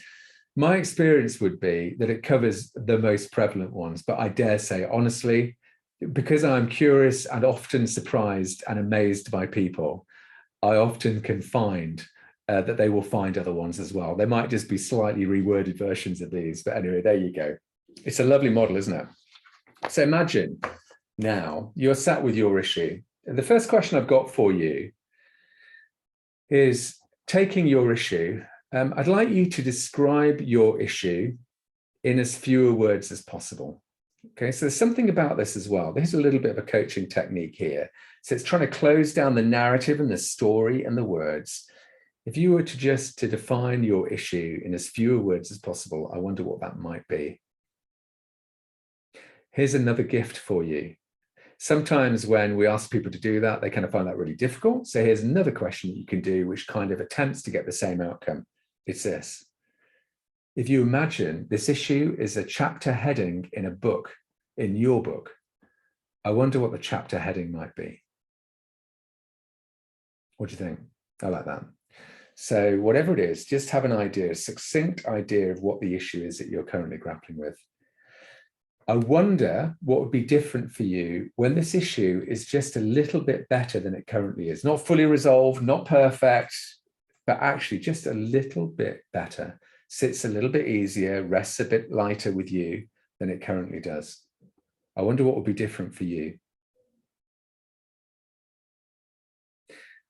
My experience would be that it covers the most prevalent ones, but I dare say, honestly, because I'm curious and often surprised and amazed by people, I often can find that they will find other ones as well. They might just be slightly reworded versions of these, but anyway, there you go. It's a lovely model, isn't it? So imagine now you're sat with your issue. And the first question I've got for you is, taking your issue, I'd like you to describe your issue in as fewer words as possible. Okay, so there's something about this as well. There's a little bit of a coaching technique here. So it's trying to close down the narrative and the story and the words. If you were to define your issue in as fewer words as possible, I wonder what that might be. Here's another gift for you. Sometimes when we ask people to do that, they kind of find that really difficult. So here's another question that you can do, which kind of attempts to get the same outcome. It's this. If you imagine this issue is a chapter heading in a book, in your book, I wonder what the chapter heading might be. What do you think? I like that. So whatever it is, just have an idea, a succinct idea of what the issue is that you're currently grappling with. I wonder what would be different for you when this issue is just a little bit better than it currently is. Not fully resolved, not perfect, but actually just a little bit better. Sits a little bit easier, rests a bit lighter with you than it currently does. I wonder what would be different for you.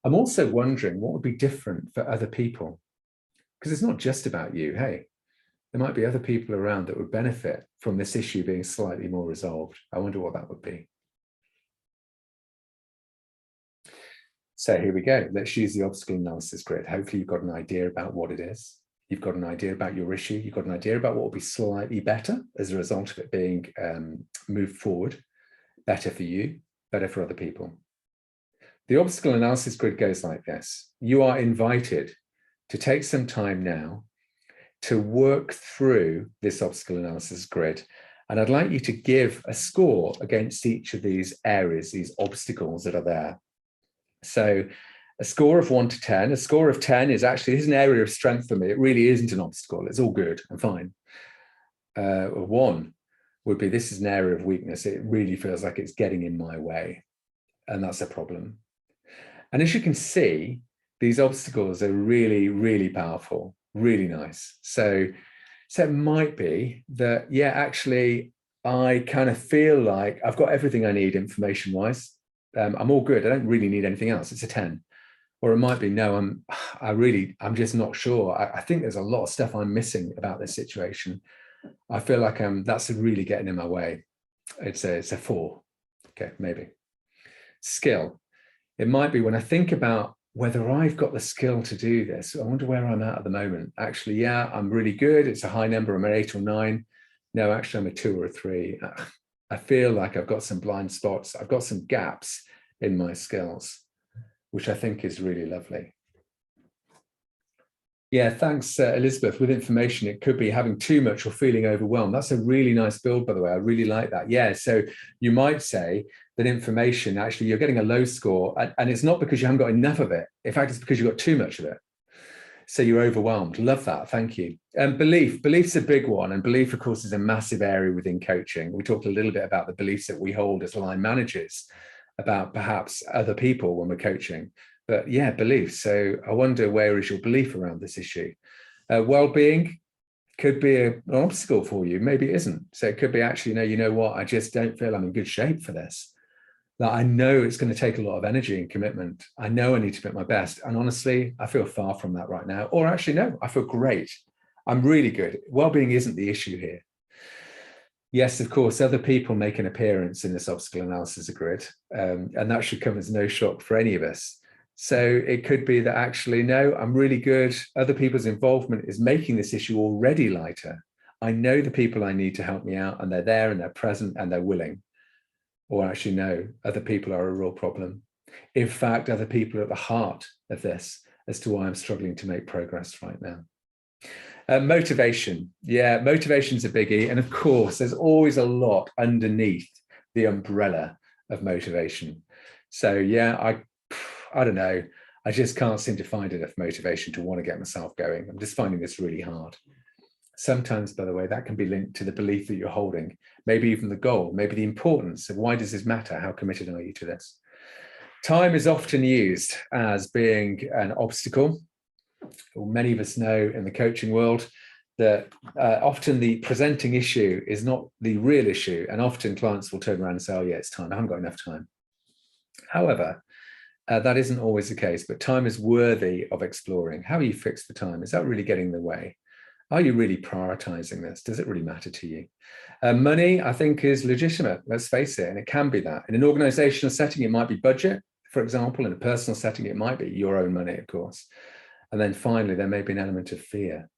I'm also wondering what would be different for other people, because it's not just about you. Hey, there might be other people around that would benefit from this issue being slightly more resolved. I wonder what that would be. So here we go. Let's use the obstacle analysis grid. Hopefully you've got an idea about what it is. You've got an idea about your issue. You've got an idea about what will be slightly better as a result of it being moved forward. Better for you, better for other people. The obstacle analysis grid goes like this. You are invited to take some time now to work through this obstacle analysis grid. And I'd like you to give a score against each of these areas, these obstacles that are there. So a score of 1 to 10, a score of 10 is actually, this is an area of strength for me. It really isn't an obstacle. It's all good. I'm fine. 1 would be, this is an area of weakness. It really feels like it's getting in my way. And that's a problem. And as you can see, these obstacles are really, really powerful, really nice. So it might be that, yeah, actually, I kind of feel like I've got everything I need information-wise. I'm all good. I don't really need anything else. It's a 10. Or it might be, no, I'm just not sure. I think there's a lot of stuff I'm missing about this situation. I feel like that's really getting in my way. It's a 4. Okay, maybe. Skill. It might be when I think about whether I've got the skill to do this. I wonder where I'm at the moment. Actually, yeah, I'm really good. It's a high number. I'm an 8 or 9. No, actually, I'm a 2 or a 3. I feel like I've got some blind spots. I've got some gaps in my skills, which I think is really lovely. Yeah, thanks, Elizabeth. With information, it could be having too much or feeling overwhelmed. That's a really nice build, by the way. I really like that. Yeah, so you might say that information, actually, you're getting a low score, and it's not because you haven't got enough of it. In fact, it's because you've got too much of it. So you're overwhelmed. Love that. Thank you. Belief's a big one. And belief, of course, is a massive area within coaching. We talked a little bit about the beliefs that we hold as line managers about perhaps other people when we're coaching. But yeah, beliefs. So I wonder, where is your belief around this issue? Well-being could be an obstacle for you. Maybe it isn't. So it could be actually, no, you know what? I just don't feel I'm in good shape for this. That I know it's going to take a lot of energy and commitment. I know I need to put my best. And honestly, I feel far from that right now. Or actually, no, I feel great. I'm really good. Well-being isn't the issue here. Yes, of course, other people make an appearance in this obstacle analysis grid, and that should come as no shock for any of us. So it could be that actually, no, I'm really good. Other people's involvement is making this issue already lighter. I know the people I need to help me out, and they're there and they're present and they're willing. Or actually, no, other people are a real problem. In fact, other people are at the heart of this as to why I'm struggling to make progress right now. Motivation. Yeah, motivation's a biggie. And of course, there's always a lot underneath the umbrella of motivation. So yeah, I don't know. I just can't seem to find enough motivation to want to get myself going. I'm just finding this really hard. Sometimes, by the way, that can be linked to the belief that you're holding, maybe even the goal, maybe the importance of why does this matter? How committed are you to this? Time is often used as being an obstacle. Many of us know in the coaching world that often the presenting issue is not the real issue. And often clients will turn around and say, oh yeah, it's time. I haven't got enough time. However, that isn't always the case, but time is worthy of exploring. How you fix the time? Is that really getting in the way? Are you really prioritizing this? Does it really matter to you? Money, I think, is legitimate. Let's face it. And it can be that. In an organizational setting, it might be budget, for example. In a personal setting, it might be your own money, of course. And then finally, there may be an element of fear.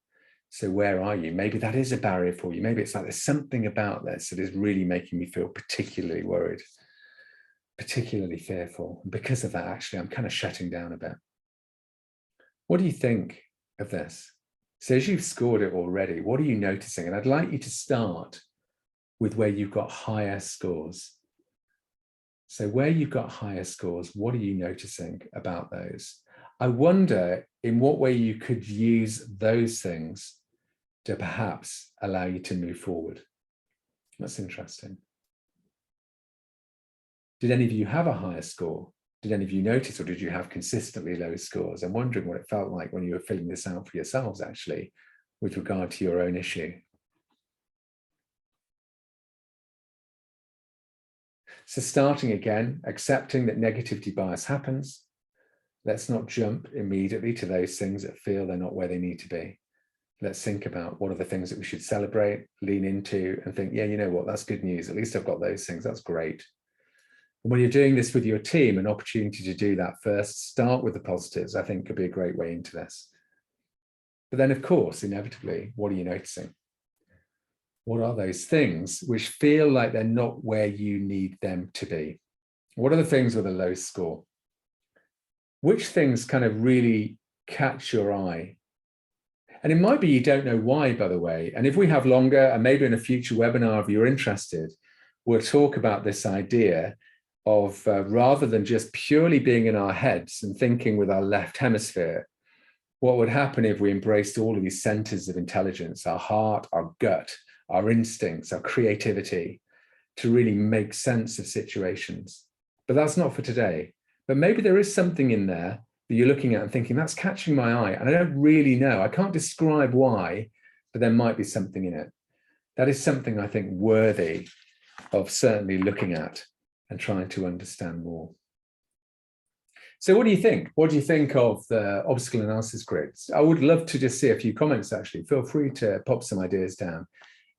So where are you? Maybe that is a barrier for you. Maybe it's like there's something about this that is really making me feel particularly worried, particularly fearful. And because of that, actually, I'm kind of shutting down a bit. What do you think of this? So as you've scored it already, what are you noticing? And I'd like you to start with where you've got higher scores. So where you've got higher scores, what are you noticing about those? I wonder in what way you could use those things to perhaps allow you to move forward. That's interesting. Did any of you have a higher score? Did any of you notice, or did you have consistently low scores? I'm wondering what it felt like when you were filling this out for yourselves, actually, with regard to your own issue. So starting again, accepting that negativity bias happens. Let's not jump immediately to those things that feel they're not where they need to be. Let's think about what are the things that we should celebrate, lean into, and think, yeah, you know what, that's good news. At least I've got those things. That's great. And when you're doing this with your team, an opportunity to do that first, start with the positives, I think could be a great way into this. But then, of course, inevitably, what are you noticing? What are those things which feel like they're not where you need them to be? What are the things with a low score? Which things kind of really catch your eye? And it might be you don't know why, by the way. And if we have longer, and maybe in a future webinar, if you're interested, we'll talk about this idea of rather than just purely being in our heads and thinking with our left hemisphere, what would happen if we embraced all of these centers of intelligence, our heart, our gut, our instincts, our creativity, to really make sense of situations. But that's not for today. But maybe there is something in there that you're looking at and thinking, that's catching my eye. And I don't really know. I can't describe why, but there might be something in it. That is something I think worthy of certainly looking at and trying to understand more. So what do you think? What do you think of the obstacle analysis grids? I would love to just see a few comments, actually. Feel free to pop some ideas down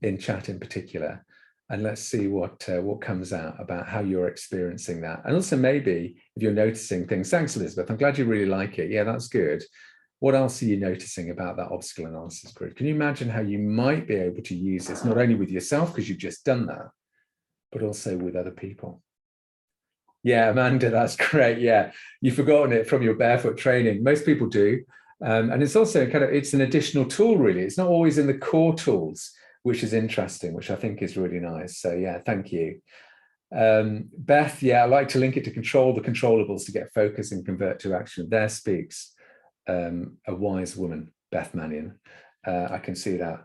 in chat in particular. And let's see what comes out about how you're experiencing that. And also maybe if you're noticing things. Thanks, Elizabeth. I'm glad you really like it. Yeah, that's good. What else are you noticing about that obstacle analysis grid? Can you imagine how you might be able to use this, not only with yourself, because you've just done that, but also with other people? Yeah, Amanda, that's great. Yeah, you've forgotten it from your barefoot training. Most people do. And it's also it's an additional tool, really. It's not always in the core tools, which is interesting, which I think is really nice. So yeah, thank you. Beth, yeah, I like to link it to control the controllables to get focus and convert to action. There speaks a wise woman, Beth Mannion. I can see that.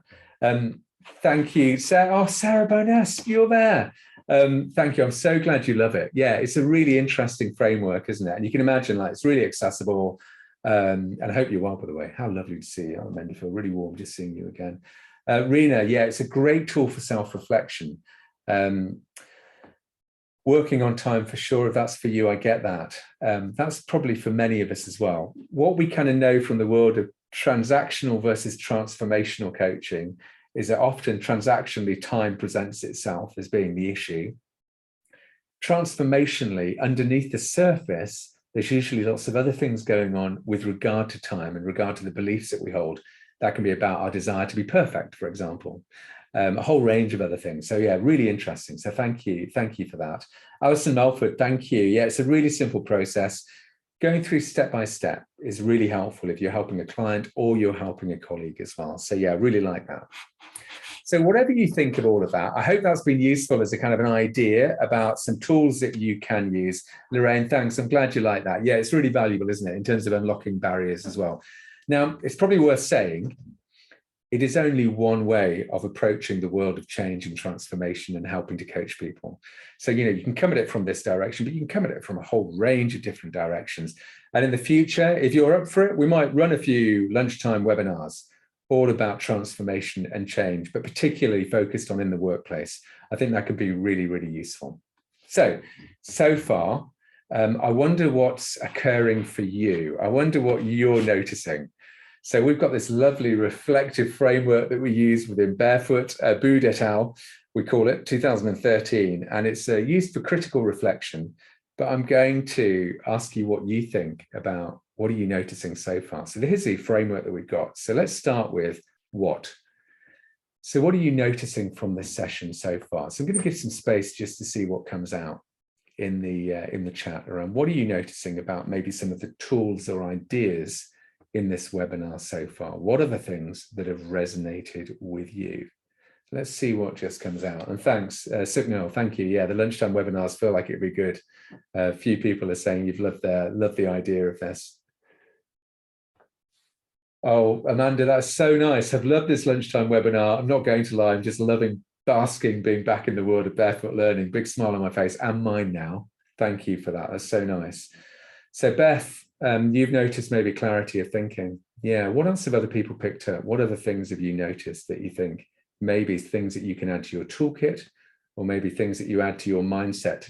Thank you, Sarah. Oh, Sarah Bonas, you're there. Thank you. I'm so glad you love it. Yeah, it's a really interesting framework, isn't it? And you can imagine, like, it's really accessible. And I hope you're well, by the way. How lovely to see you. I'm meant to feel really warm just seeing you again. Rena, yeah, it's a great tool for self-reflection. Working on time for sure. If that's for you, I get that. That's probably for many of us as well. What we kind of know from the world of transactional versus transformational coaching is that often transactionally time presents itself as being the issue. Transformationally, underneath the surface, there's usually lots of other things going on with regard to time and regard to the beliefs that we hold. That can be about our desire to be perfect, for example, a whole range of other things. So yeah, really interesting. So thank you for that. Alison Melford, thank you. Yeah, it's a really simple process. Going through step by step is really helpful if you're helping a client or you're helping a colleague as well. So yeah, I really like that. So whatever you think of all of that, I hope that's been useful as a kind of an idea about some tools that you can use. Lorraine, thanks. I'm glad you like that. Yeah, it's really valuable, isn't it, in terms of unlocking barriers as well. Now, it's probably worth saying it is only one way of approaching the world of change and transformation and helping to coach people. So, you can come at it from this direction, but you can come at it from a whole range of different directions. And in the future, if you're up for it, we might run a few lunchtime webinars all about transformation and change, but particularly focused on in the workplace. I think that could be really, really useful. So far, I wonder what's occurring for you. I wonder what you're noticing. So we've got this lovely reflective framework that we use within Barefoot, Boud et al., we call it, 2013, and it's used for critical reflection. But I'm going to ask you what you think about what are you noticing so far. So here's the framework that we've got. So let's start with what. So what are you noticing from this session so far? So I'm going to give some space just to see what comes out in the chat around what are you noticing about maybe some of the tools or ideas in this webinar so far. What are the things that have resonated with you? Let's see what just comes out. And thanks, Signal, thank you. Yeah, the lunchtime webinars feel like it'd be good. A few people are saying you've loved the idea of this. Oh, Amanda, that's so nice. I've loved this lunchtime webinar. I'm not going to lie, I'm just loving basking, being back in the world of barefoot learning. Big smile on my face and mine now. Thank you for that. That's so nice. So Beth, you've noticed maybe clarity of thinking. Yeah, what else have other people picked up? What other things have you noticed that you think maybe things that you can add to your toolkit, or maybe things that you add to your mindset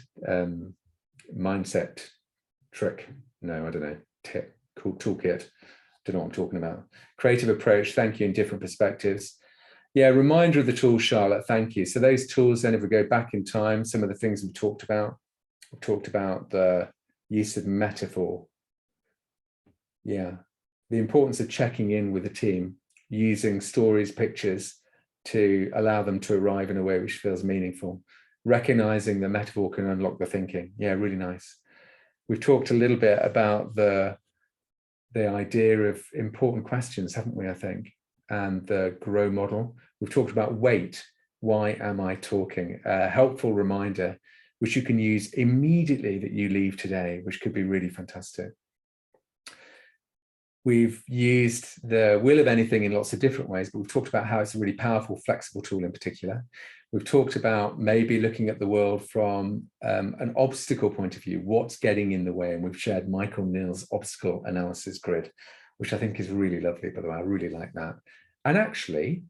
trick? No, I don't know, tip, cool toolkit. Don't know what I'm talking about. Creative approach, thank you, in different perspectives. Yeah, reminder of the tools, Charlotte, thank you. So those tools, then if we go back in time, some of the things we've talked about the use of metaphor. Yeah, the importance of checking in with the team, using stories, pictures to allow them to arrive in a way which feels meaningful. Recognizing the metaphor can unlock the thinking. Yeah, really nice. We've talked a little bit about the idea of important questions, haven't we, I think, and the GROW model. We've talked about wait, why am I talking? A helpful reminder, which you can use immediately that you leave today, which could be really fantastic. We've used the wheel of anything in lots of different ways, but we've talked about how it's a really powerful, flexible tool in particular. We've talked about maybe looking at the world from an obstacle point of view, what's getting in the way, and we've shared Michael Neal's obstacle analysis grid, which I think is really lovely, by the way. I really like that. And actually,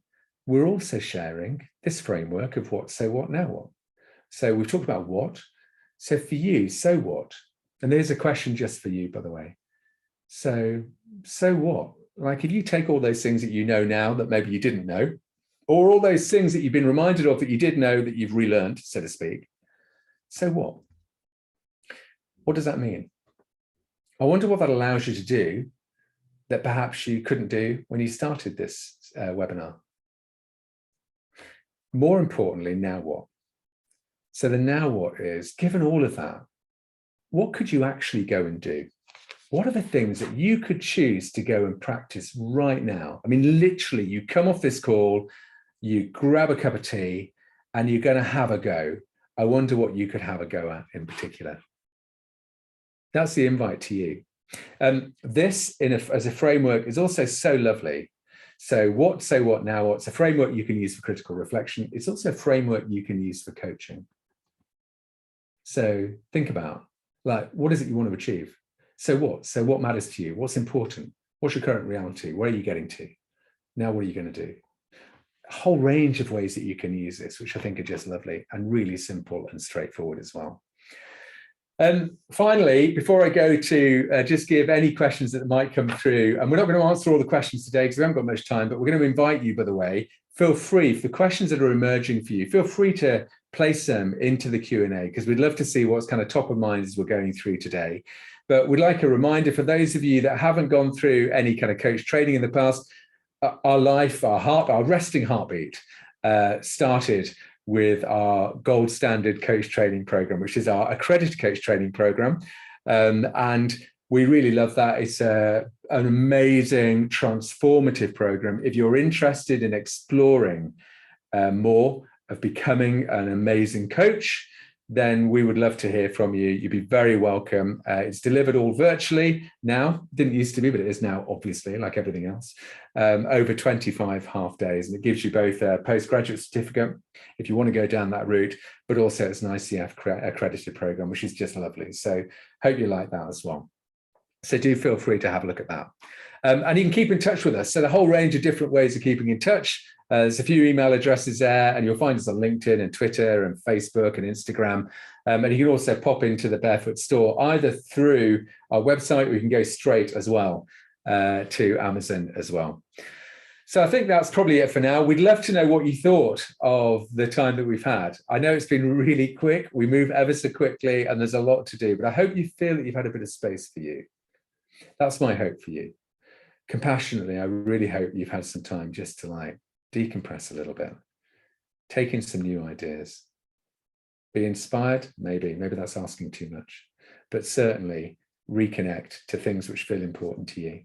we're also sharing this framework of what, so what, now what. So we've talked about what. So for you, so what? And there's a question just for you, by the way. So what? Like, if you take all those things that you know now that maybe you didn't know, or all those things that you've been reminded of that you did know that you've relearned, so to speak, so what? What does that mean? I wonder what that allows you to do that perhaps you couldn't do when you started this webinar. More importantly, now what? So the now what is, given all of that, what could you actually go and do? What are the things that you could choose to go and practice right now? I mean, literally, you come off this call, you grab a cup of tea, and you're going to have a go. I wonder what you could have a go at in particular. That's the invite to you. This, as a framework, is also so lovely. So what, now what? It's a framework you can use for critical reflection. It's also a framework you can use for coaching. So think about, like, what is it you want to achieve? So what? So what matters to you? What's important? What's your current reality? Where are you getting to? Now, what are you going to do? A whole range of ways that you can use this, which I think are just lovely and really simple and straightforward as well. Finally, before I go to just give any questions that might come through, and we're not going to answer all the questions today because we haven't got much time, but we're going to invite you, by the way, feel free, for the questions that are emerging for you, feel free to place them into the Q&A, because we'd love to see what's kind of top of mind as we're going through today. But we'd like a reminder for those of you that haven't gone through any kind of coach training in the past, our life, our resting heartbeat started with our gold standard coach training program, which is our accredited coach training program. And we really love that. It's an amazing, transformative program. If you're interested in exploring more of becoming an amazing coach, then we would love to hear from you. You'd be very welcome. It's delivered all virtually now. Didn't used to be, but it is now, obviously, like everything else, over 25 half days. And it gives you both a postgraduate certificate if you want to go down that route, but also it's an ICF accredited program, which is just lovely. So hope you like that as well. So do feel free to have a look at that. And you can keep in touch with us. So the whole range of different ways of keeping in touch. There's a few email addresses there, and you'll find us on LinkedIn and Twitter and Facebook and Instagram. And you can also pop into the Barefoot store either through our website, or you can go straight as well to Amazon as well. So I think that's probably it for now. We'd love to know what you thought of the time that we've had. I know it's been really quick. We move ever so quickly, and there's a lot to do, but I hope you feel that you've had a bit of space for you. That's my hope for you. Compassionately, I really hope you've had some time just to like decompress a little bit, take in some new ideas, be inspired, maybe that's asking too much, but certainly reconnect to things which feel important to you.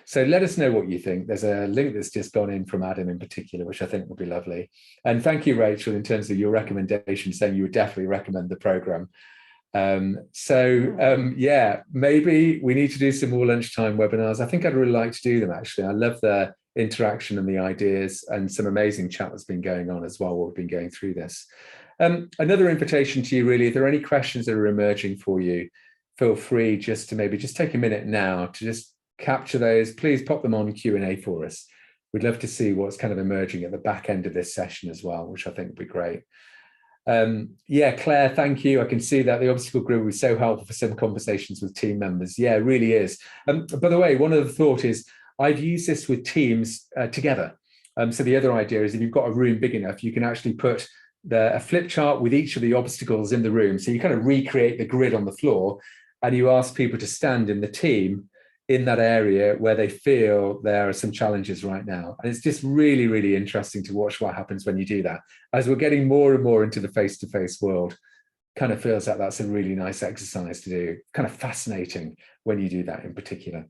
So let us know what you think. There's a link that's just gone in from Adam in particular, which I think will be lovely. And thank you, Rachel, in terms of your recommendation, saying you would definitely recommend the program. Yeah, maybe we need to do some more lunchtime webinars. I think I'd really like to do them, actually. I love the interaction and the ideas, and some amazing chat that's been going on as well while we've been going through this. Another invitation to you, really, if there are any questions that are emerging for you, feel free just to maybe just take a minute now to just capture those. Please pop them on Q&A for us. We'd love to see what's kind of emerging at the back end of this session as well, which I think would be great. Yeah, Claire, thank you. I can see that the obstacle grid was so helpful for some conversations with team members. Yeah, it really is. By the way, one of the thought is I've used this with teams together. So the other idea is if you've got a room big enough, you can actually put a flip chart with each of the obstacles in the room. So you kind of recreate the grid on the floor, and you ask people to stand in the team in that area where they feel there are some challenges right now. And it's just really, really interesting to watch what happens when you do that. As we're getting more and more into the face-to-face world, kind of feels like that's a really nice exercise to do. Kind of fascinating when you do that in particular.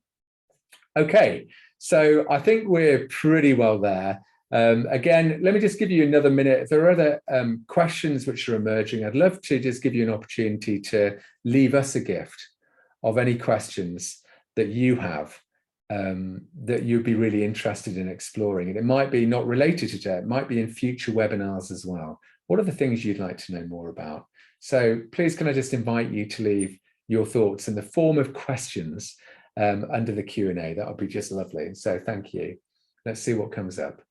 Okay, so I think we're pretty well there. Again, let me just give you another minute. If there are other questions which are emerging, I'd love to just give you an opportunity to leave us a gift of any questions that you have that you'd be really interested in exploring. And it might be not related to today, it might be in future webinars as well. What are the things you'd like to know more about? So please, can I just invite you to leave your thoughts in the form of questions under the Q&A. That would be just lovely. So thank you. Let's see what comes up.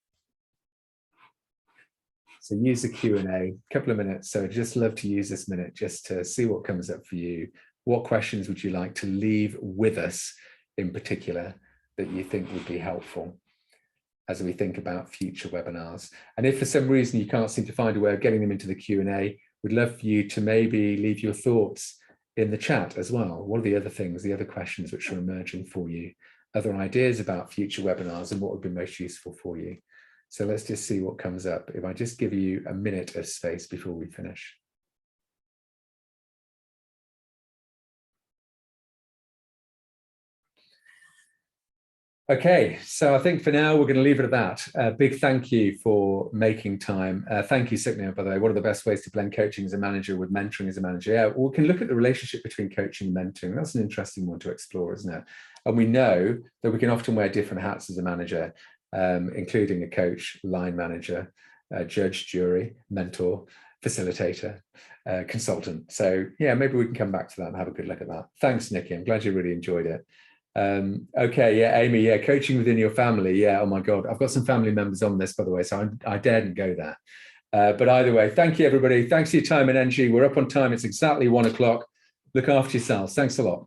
So use the Q&A, a couple of minutes. So I'd just love to use this minute just to see what comes up for you. What questions would you like to leave with us in particular that you think would be helpful as we think about future webinars? And if for some reason you can't seem to find a way of getting them into the Q&A, we'd love for you to maybe leave your thoughts in the chat as well. What are the other things, the other questions which are emerging for you? Other ideas about future webinars and what would be most useful for you? So let's just see what comes up. If I just give you a minute of space before we finish. Okay, so I think for now, we're going to leave it at that. Big thank you for making time. Thank you, Suknia, by the way. What are the best ways to blend coaching as a manager with mentoring as a manager? Yeah, we can look at the relationship between coaching and mentoring. That's an interesting one to explore, isn't it? And we know that we can often wear different hats as a manager, including a coach, line manager, judge, jury, mentor, facilitator, consultant. So yeah, maybe we can come back to that and have a good look at that. Thanks, Nikki. I'm glad you really enjoyed it. Okay, yeah, Amy, yeah, coaching within your family. Yeah, oh my God, I've got some family members on this, by the way, so I daren't go there. But either way, thank you, everybody. Thanks for your time and energy. We're up on time. It's exactly 1 o'clock. Look after yourselves. Thanks a lot.